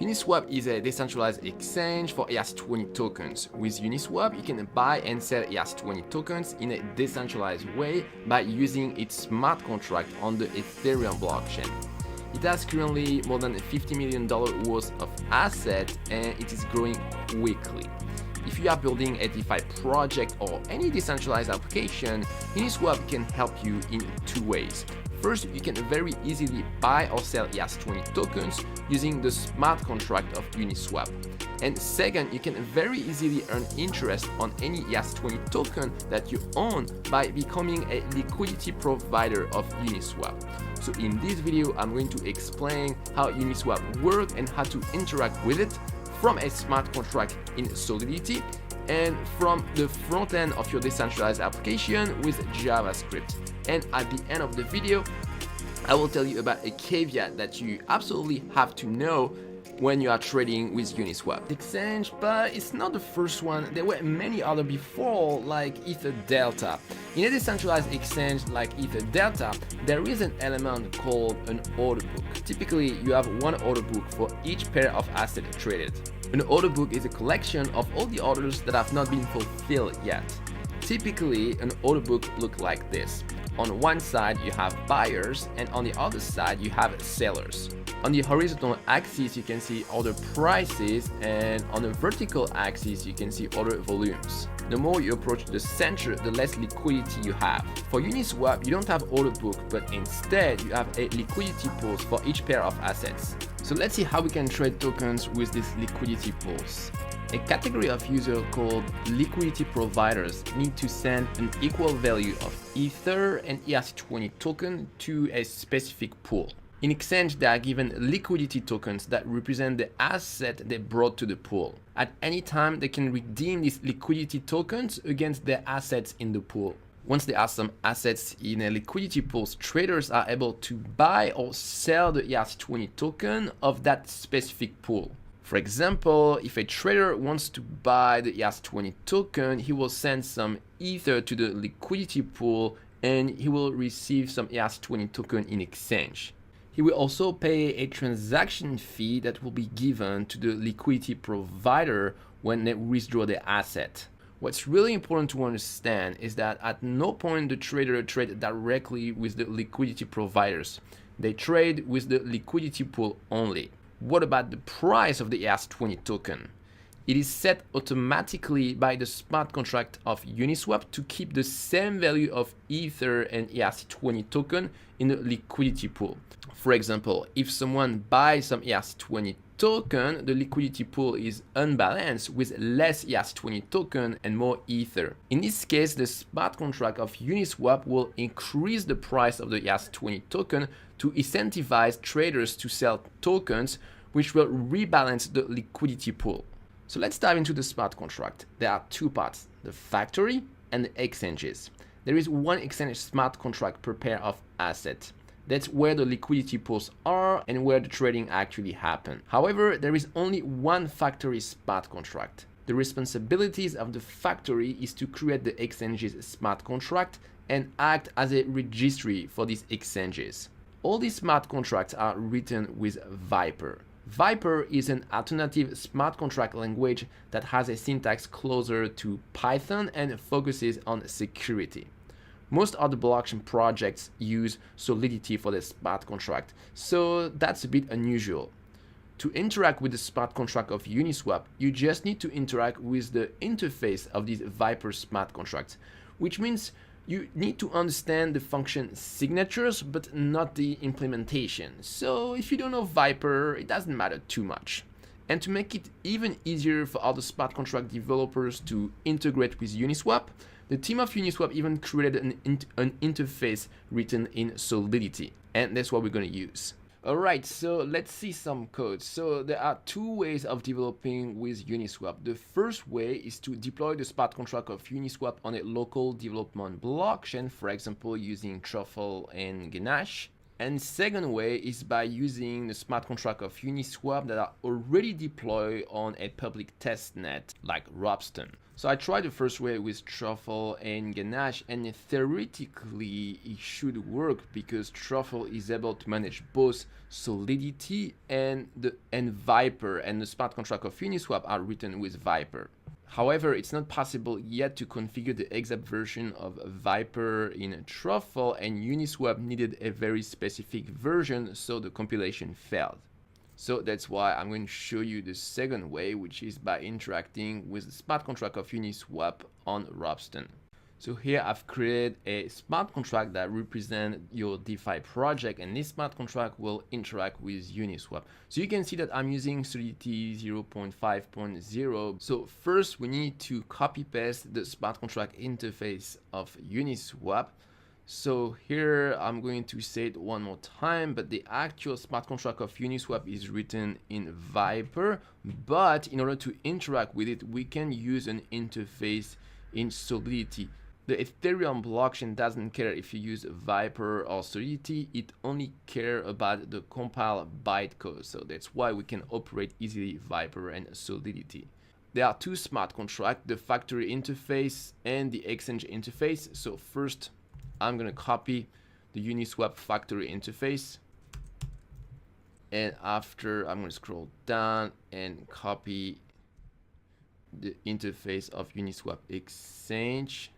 Uniswap is a decentralized exchange for ERC-20 tokens. With Uniswap, you can buy and sell ERC-20 tokens in a decentralized way by using its smart contract on the Ethereum blockchain. It has currently more than $50 million worth of assets and it is growing quickly. If you are building a DeFi project or any decentralized application, Uniswap can help you in two ways. First, you can very easily buy or sell ERC-20 tokens using the smart contract of Uniswap. And second, you can very easily earn interest on any ERC-20 token that you own by becoming a liquidity provider of Uniswap. So in this video, I'm going to explain how Uniswap works and how to interact with it from a smart contract in Solidity and from the front end of your decentralized application with JavaScript. And at the end of the video, I will tell you about a caveat that you absolutely have to know when you are trading with Uniswap exchange, but it's not the first one. There were many other before, like Ether Delta. In a decentralized exchange like Ether Delta, there is an element called an order book. Typically, you have one order book for each pair of assets traded. An order book is a collection of all the orders that have not been fulfilled yet. Typically, an order book looks like this. On one side, you have buyers, and on the other side, you have sellers. On the horizontal axis, you can see order prices, and on the vertical axis, you can see order volumes. The more you approach the center, the less liquidity you have. For Uniswap, you don't have order book, but instead, you have a liquidity pools for each pair of assets. So let's see how we can trade tokens with these liquidity pools. A category of users called liquidity providers need to send an equal value of Ether and ERC-20 token to a specific pool. In exchange, they are given liquidity tokens that represent the asset they brought to the pool. At any time, they can redeem these liquidity tokens against their assets in the pool. Once there are some assets in a liquidity pool, traders are able to buy or sell the ERC-20 token of that specific pool. For example, if a trader wants to buy the ERC-20 token, he will send some Ether to the liquidity pool and he will receive some ERC-20 token in exchange. He will also pay a transaction fee that will be given to the liquidity provider when they withdraw the asset. What's really important to understand is that at no point the trader trades directly with the liquidity providers. They trade with the liquidity pool only. What about the price of the ERC-20 token? It is set automatically by the smart contract of Uniswap to keep the same value of Ether and ERC-20 token in the liquidity pool. For example, if someone buys some ERC-20 token, the liquidity pool is unbalanced with less ERC-20 token and more Ether. In this case, the smart contract of Uniswap will increase the price of the ERC-20 token to incentivize traders to sell tokens, which will rebalance the liquidity pool. So let's dive into the smart contract. There are two parts, the factory and the exchanges. There is one exchange smart contract per pair of assets. That's where the liquidity pools are and where the trading actually happens. However, there is only one factory smart contract. The responsibilities of the factory is to create the exchange's smart contract and act as a registry for these exchanges. All these smart contracts are written with Viper. Viper is an alternative smart contract language that has a syntax closer to Python and focuses on security. Most other blockchain projects use Solidity for the smart contract, so that's a bit unusual. To interact with the smart contract of Uniswap, you just need to interact with the interface of these Viper smart contracts, which means you need to understand the function signatures, but not the implementation. So if you don't know Viper, it doesn't matter too much. And to make it even easier for other smart contract developers to integrate with Uniswap, the team of Uniswap even created an interface written in Solidity, and that's what we're going to use. Alright, so let's see some code. So there are two ways of developing with Uniswap. The first way is to deploy the smart contract of Uniswap on a local development blockchain, for example using Truffle and Ganache. And second way is by using the smart contract of Uniswap that are already deployed on a public testnet like Ropsten. So I tried the first way with Truffle and Ganache, and theoretically it should work because Truffle is able to manage both Solidity and Viper, and the smart contract of Uniswap are written with Viper. However, it's not possible yet to configure the exact version of Viper in Truffle, and Uniswap needed a very specific version, so the compilation failed. So that's why I'm going to show you the second way, which is by interacting with the smart contract of Uniswap on Ropsten. So here I've created a smart contract that represents your DeFi project, and this smart contract will interact with Uniswap. So you can see that I'm using Solidity 0.5.0. So first we need to copy paste the smart contract interface of Uniswap. So here I'm going to say it one more time, but the actual smart contract of Uniswap is written in Viper, but in order to interact with it, we can use an interface in Solidity. The Ethereum blockchain doesn't care if you use Viper or Solidity, it only cares about the compiled bytecode. So that's why we can operate easily Viper and Solidity. There are two smart contracts, the factory interface and the exchange interface. So first, I'm going to copy the Uniswap factory interface. And after, I'm going to scroll down and copy the interface of Uniswap exchange.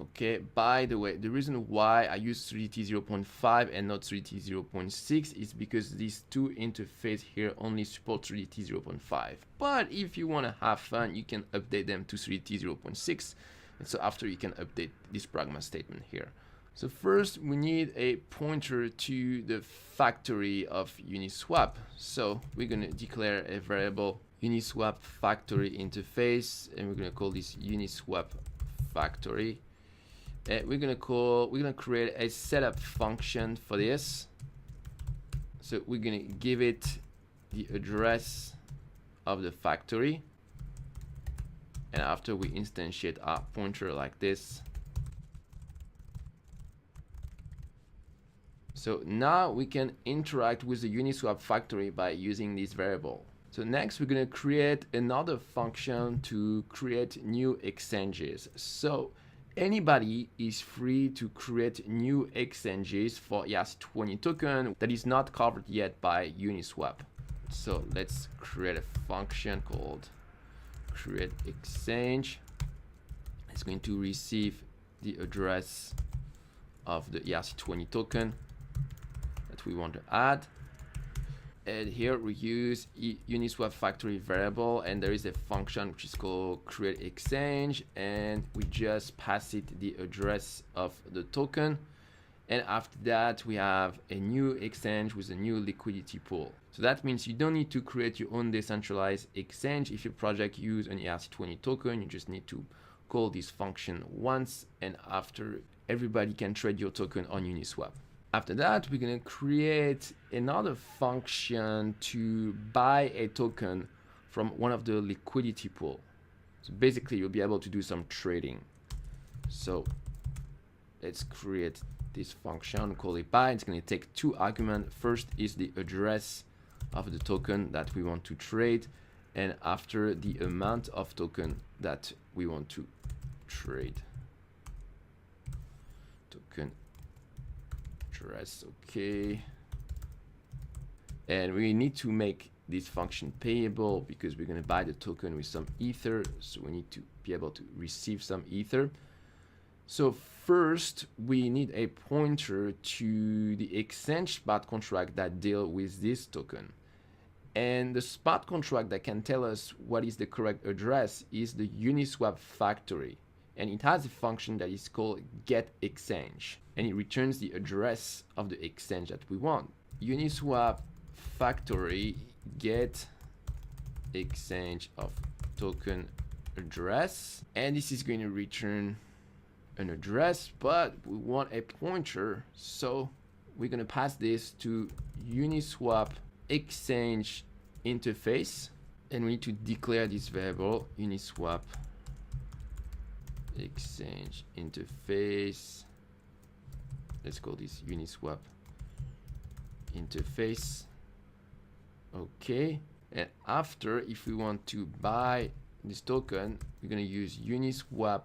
Okay, by the way, the reason why I use Solidity 0.5 and not Solidity 0.6 is because these two interfaces here only support Solidity 0.5. But if you want to have fun, you can update them to Solidity 0.6. And so after you can update this pragma statement here. So first we need a pointer to the factory of Uniswap. So we're going to declare a variable Uniswap factory interface, and we're going to call this Uniswap factory. We're gonna create a setup function for this. So we're gonna give it the address of the factory, and after we instantiate our pointer like this. So now we can interact with the Uniswap factory by using this variable. So next we're going to create another function to create new exchanges. So anybody is free to create new exchanges for ERC20 token that is not covered yet by Uniswap. So let's create a function called create exchange. It's going to receive the address of the ERC20 token that we want to add. And here we use Uniswap factory variable, and there is a function which is called create exchange, and we just pass it the address of the token. And after that we have a new exchange with a new liquidity pool. So that means you don't need to create your own decentralized exchange. If your project use an ERC20 token, you just need to call this function once, and after everybody can trade your token on Uniswap. After that, we're going to create another function to buy a token from one of the liquidity pool. So basically, you'll be able to do some trading. So let's create this function, call it buy. It's going to take two arguments. First is the address of the token that we want to trade, and after the amount of token that we want to trade. Token address, okay. And we need to make this function payable because we're going to buy the token with some ether, so we need to be able to receive some ether. So first we need a pointer to the exchange smart contract that deal with this token, and the smart contract that can tell us what is the correct address is the Uniswap factory, and it has a function that is called get exchange, and it returns the address of the exchange that we want. Uniswap factory get exchange of token address, and this is going to return an address, but we want a pointer, so we're going to pass this to Uniswap exchange interface, and we need to declare this variable Uniswap exchange interface. Let's call this Uniswap interface. Okay, and after, if we want to buy this token, we're going to use Uniswap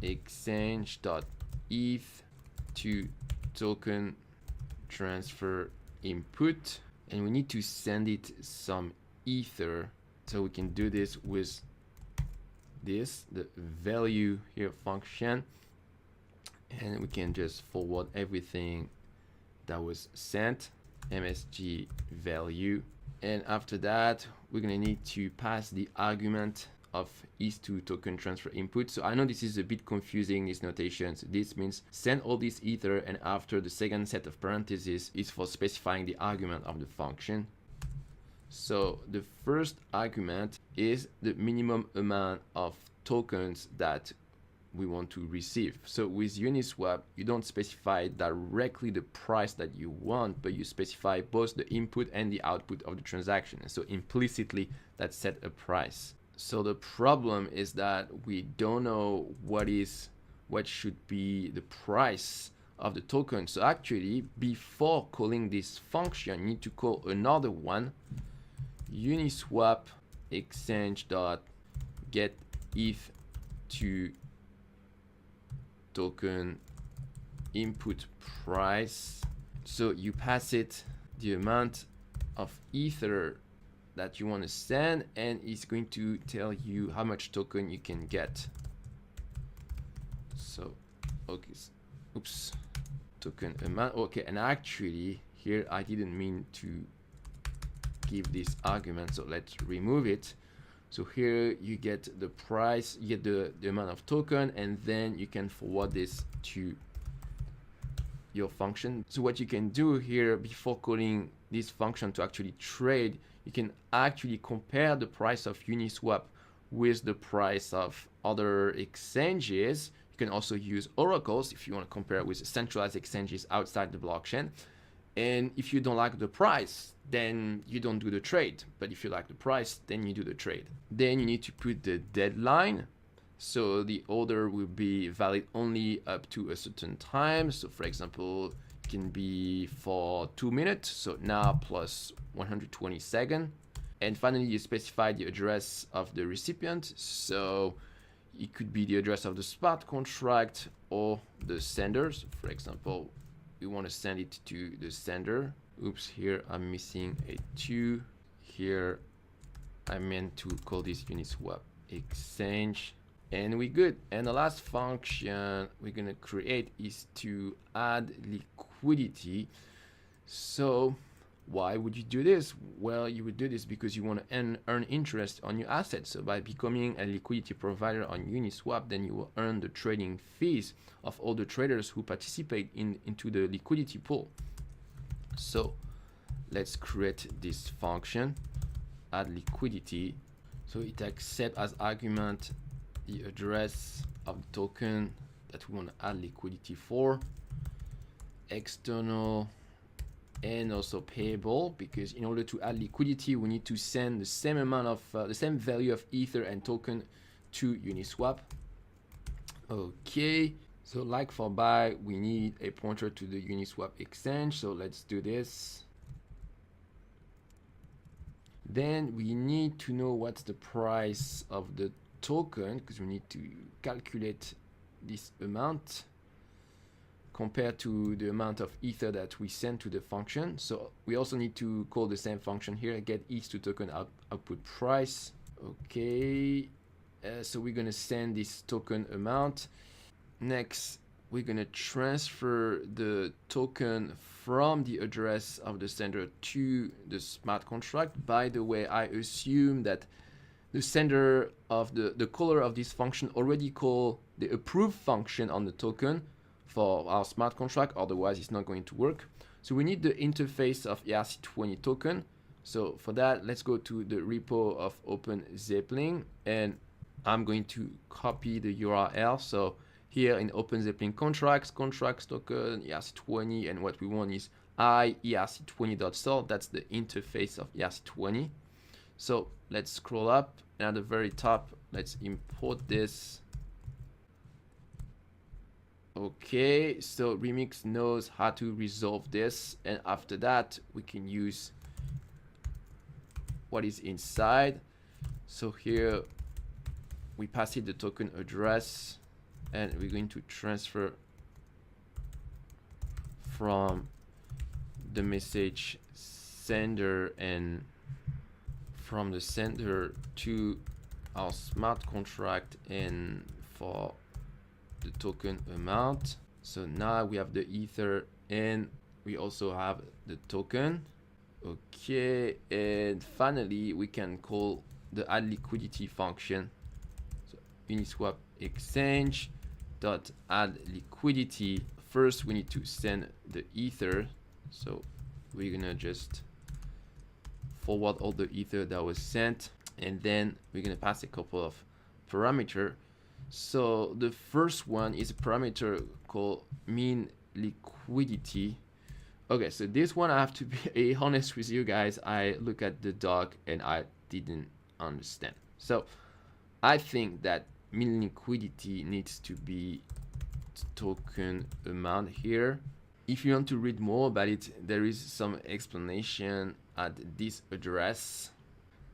exchange.eth to token transfer input, and we need to send it some ether. So we can do this with this, the value here function, and we can just forward everything that was sent, msg value. And after that, we're going to need to pass the argument of ETH2 token transfer input. So I know this is a bit confusing, these notations. This means send all this ether, and after the second set of parentheses is for specifying the argument of the function. So the first argument is the minimum amount of tokens that we want to receive. So with Uniswap, you don't specify directly the price that you want, but you specify both the input and the output of the transaction. And so implicitly that set a price. So the problem is that we don't know what should be the price of the token. So actually, before calling this function, you need to call another one, Uniswap exchange.get ETH to token input price. So you pass it the amount of ether that you want to send, and it's going to tell you how much token you can get. So okay, oops, token amount. Okay, and actually here I didn't mean to give this argument, so let's remove it. So here you get the price, you get the amount of token, and then you can forward this to your function. So what you can do here before calling this function to actually trade, you can actually compare the price of Uniswap with the price of other exchanges. You can also use oracles if you want to compare with centralized exchanges outside the blockchain. And if you don't like the price, then you don't do the trade. But if you like the price, then you do the trade. Then you need to put the deadline. So the order will be valid only up to a certain time. So for example, it can be for 2 minutes. So now plus 120 seconds. And finally, you specify the address of the recipient. So it could be the address of the smart contract or the sender. So for example, we want to send it to the sender. Oops, here I'm missing a 2. Here I meant to call this Uniswap exchange, and we're good. And the last function we're gonna create is to add liquidity. So why would you do this? Well, you would do this because you want to earn interest on your assets. So by becoming a liquidity provider on Uniswap, then you will earn the trading fees of all the traders who participate into the liquidity pool. So let's create this function, add liquidity. So it accepts as argument the address of the token that we want to add liquidity for, external, and also payable, because in order to add liquidity, we need to send the same amount of the same value of ether and token to Uniswap. Okay, so like for buy, we need a pointer to the Uniswap exchange. So let's do this. Then we need to know what's the price of the token, because we need to calculate this amount compared to the amount of ether that we send to the function. So we also need to call the same function here, get ETH to token output price. Okay, so we're gonna send this token amount. Next, we're gonna transfer the token from the address of the sender to the smart contract. By the way, I assume that the sender of the caller of this function already called the approve function on the token for our smart contract, otherwise it's not going to work. So we need the interface of ERC20 token. So for that, let's go to the repo of OpenZeppelin, and I'm going to copy the URL. So here in OpenZeppelin contracts token ERC20, and what we want is ERC20.sol. That's the interface of ERC20. So let's scroll up, and at the very top, let's import this. Okay, so Remix knows how to resolve this, and after that we can use what is inside. So here we pass it the token address, and we're going to transfer from the message sender and from the sender to our smart contract and for the token amount. So now we have the ether and we also have the token. Okay, and finally we can call the add liquidity function. So Uniswap exchange dot add liquidity. First we need to send the ether, so we're gonna just forward all the ether that was sent, and then we're gonna pass a couple of parameters. So the first one is a parameter called mean liquidity. Okay, so this one I have to be honest with you guys, I look at the doc and I didn't understand. So I think that mean liquidity needs to be token amount here. If you want to read more about it, there is some explanation at this address.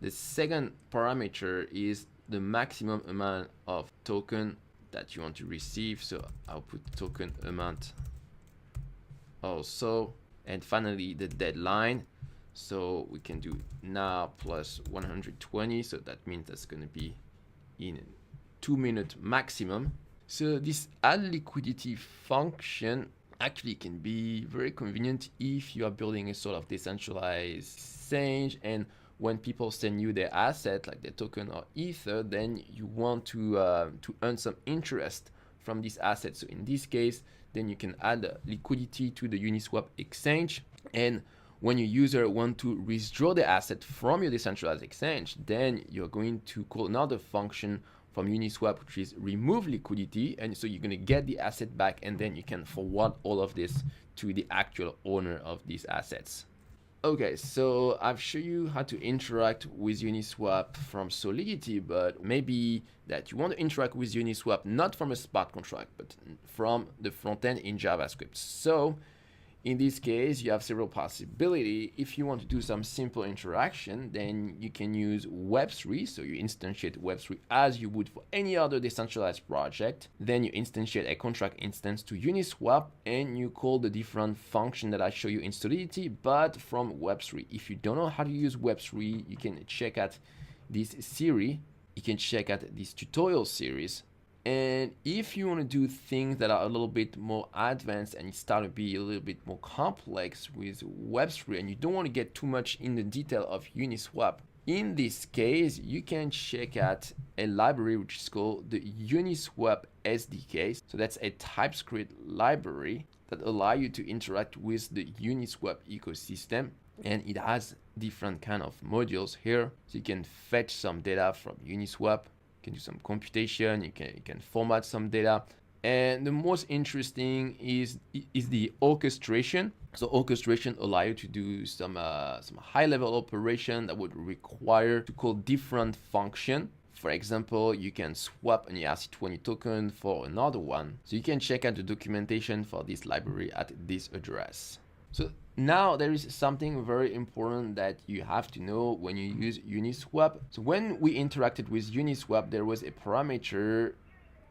The second parameter is the maximum amount of token that you want to receive, so I'll put token amount also. And finally the deadline, so we can do now plus 120, so that means that's going to be in 2 minutes maximum. So this add liquidity function actually can be very convenient if you are building a sort of decentralized exchange, and when people send you their asset like their token or ether, then you want to earn some interest from this asset. So in this case, then you can add liquidity to the Uniswap exchange, and when your user want to withdraw the asset from your decentralized exchange, then you're going to call another function from Uniswap, which is remove liquidity, and so you're going to get the asset back, and then you can forward all of this to the actual owner of these assets. Okay, so I've shown you how to interact with Uniswap from Solidity, but maybe that you want to interact with Uniswap not from a smart contract, but from the front end in JavaScript. So in this case, you have several possibilities. If you want to do some simple interaction, then you can use Web3. So you instantiate Web3 as you would for any other decentralized project. Then you instantiate a contract instance to Uniswap, and you call the different function that I show you in Solidity, but from Web3. If you don't know how to use Web3, you can check out this series. You can check out this tutorial series. And if you want to do things that are a little bit more advanced and you start to be a little bit more complex with Web3 and you don't want to get too much in the detail of Uniswap, in this case, you can check out a library which is called the Uniswap SDK. So that's a TypeScript library that allows you to interact with the Uniswap ecosystem. And it has different kind of modules here. So you can fetch some data from Uniswap. Can do some computation, you can format some data, and the most interesting is the orchestration. So orchestration allow you to do some high level operation that would require to call different function. For example, you can swap an ERC20 token for another one. So you can check out the documentation for this library at this address. So now there is something very important that you have to know when you use Uniswap. So when we interacted with Uniswap, there was a parameter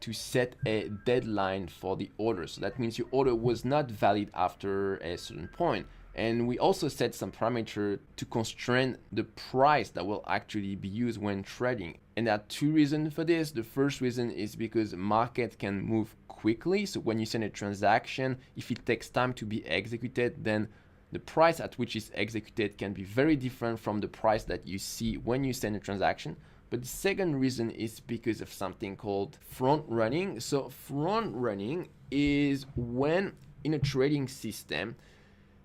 to set a deadline for the order. So that means your order was not valid after a certain point. And we also set some parameter to constrain the price that will actually be used when trading. And there are two reasons for this. The first reason is because market can move quickly. So when you send a transaction, if it takes time to be executed, then the price at which it's executed can be very different from the price that you see when you send a transaction. But the second reason is because of something called front running. So front running is when in a trading system,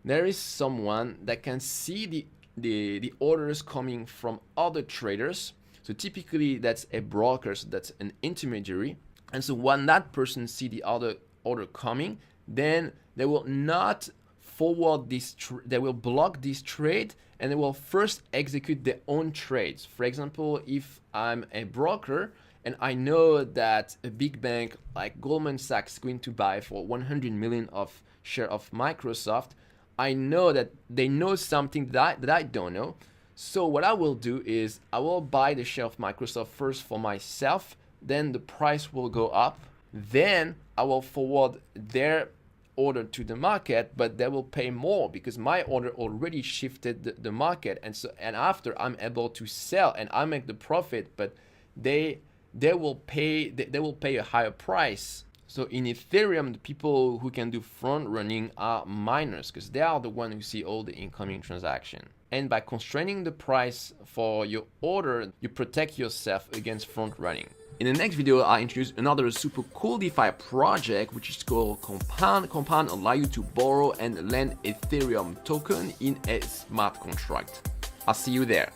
there is someone that can see the orders coming from other traders. So typically that's a broker, so that's an intermediary. And so when that person see the other order coming, then they will not forward this, they will block this trade, and they will first execute their own trades. For example, if I'm a broker and I know that a big bank like Goldman Sachs is going to buy for 100 million of share of Microsoft, I know that they know something that I don't know. So what I will do is I will buy the share of Microsoft first for myself, then the price will go up, then I will forward their order to the market, but they will pay more because my order already shifted the market, and after I'm able to sell and I make the profit, but they will pay a higher price. So in Ethereum, the people who can do front running are miners because they are the one who see all the incoming transaction. And by constraining the price for your order, you protect yourself against front running. In the next video, I'll introduce another super cool DeFi project, which is called Compound. Compound allows you to borrow and lend Ethereum token in a smart contract. I'll see you there.